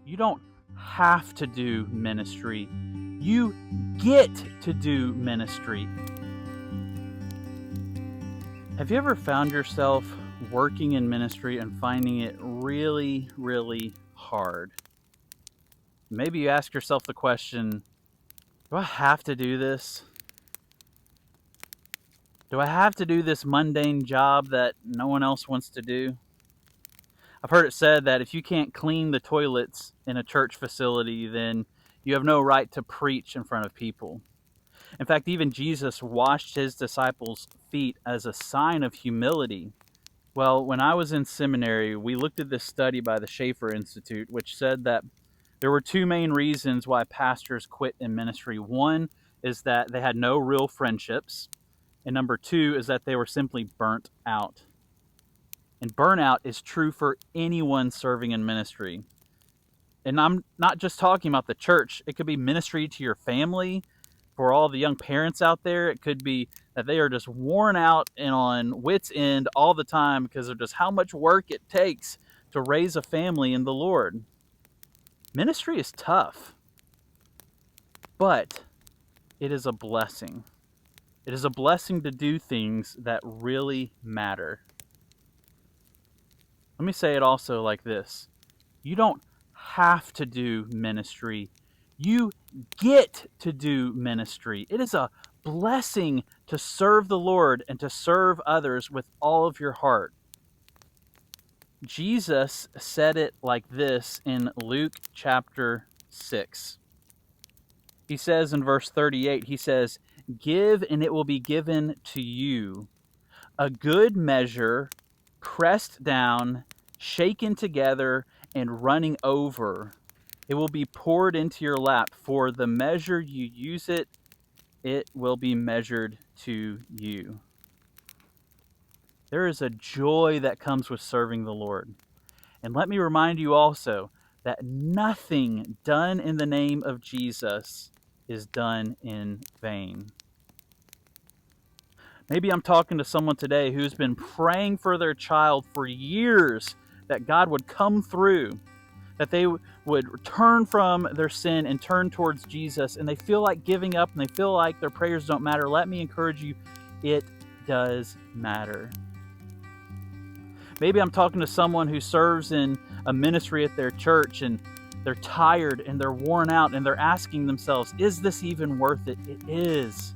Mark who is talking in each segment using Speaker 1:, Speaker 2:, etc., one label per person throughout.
Speaker 1: You don't have to do ministry. You get to do ministry. Have you ever found yourself working in ministry and finding it really, really hard? Maybe you ask yourself the question, do I have to do this? Do I have to do this mundane job that no one else wants to do? I've heard it said that if you can't clean the toilets in a church facility, then you have no right to preach in front of people. In fact, even Jesus washed his disciples' feet as a sign of humility. Well, when I was in seminary, we looked at this study by the Schaeffer Institute, which said that there were two main reasons why pastors quit in ministry. One is that they had no real friendships, and number two is that they were simply burnt out. And burnout is true for anyone serving in ministry. And I'm not just talking about the church. It could be ministry to your family. For all the young parents out there, it could be that they are just worn out and on wits' end all the time because of just how much work it takes to raise a family in the Lord. Ministry is tough, but it is a blessing. It is a blessing to do things that really matter. Let me say it also like this. You don't have to do ministry. You get to do ministry. It is a blessing to serve the Lord and to serve others with all of your heart. Jesus said it like this in Luke chapter 6. He says in verse 38, he says, "Give and it will be given to you, a good measure, pressed down, shaken together, and running over. It will be poured into your lap, for the measure you use it, it will be measured to you." There is a joy that comes with serving the Lord. And let me remind you also that nothing done in the name of Jesus is done in vain. Maybe I'm talking to someone today who's been praying for their child for years that God would come through, that they would turn from their sin and turn towards Jesus, and they feel like giving up and they feel like their prayers don't matter. Let me encourage you, it does matter. Maybe I'm talking to someone who serves in a ministry at their church and they're tired and they're worn out and they're asking themselves, is this even worth it? It is.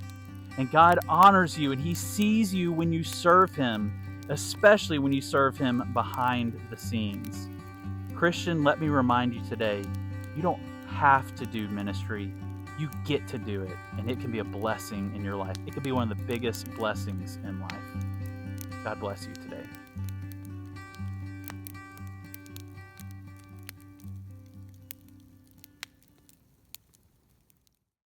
Speaker 1: And God honors you and He sees you when you serve Him, especially when you serve Him behind the scenes. Christian, let me remind you today, you don't have to do ministry. You get to do it, and it can be a blessing in your life. It could be one of the biggest blessings in life. God bless you today.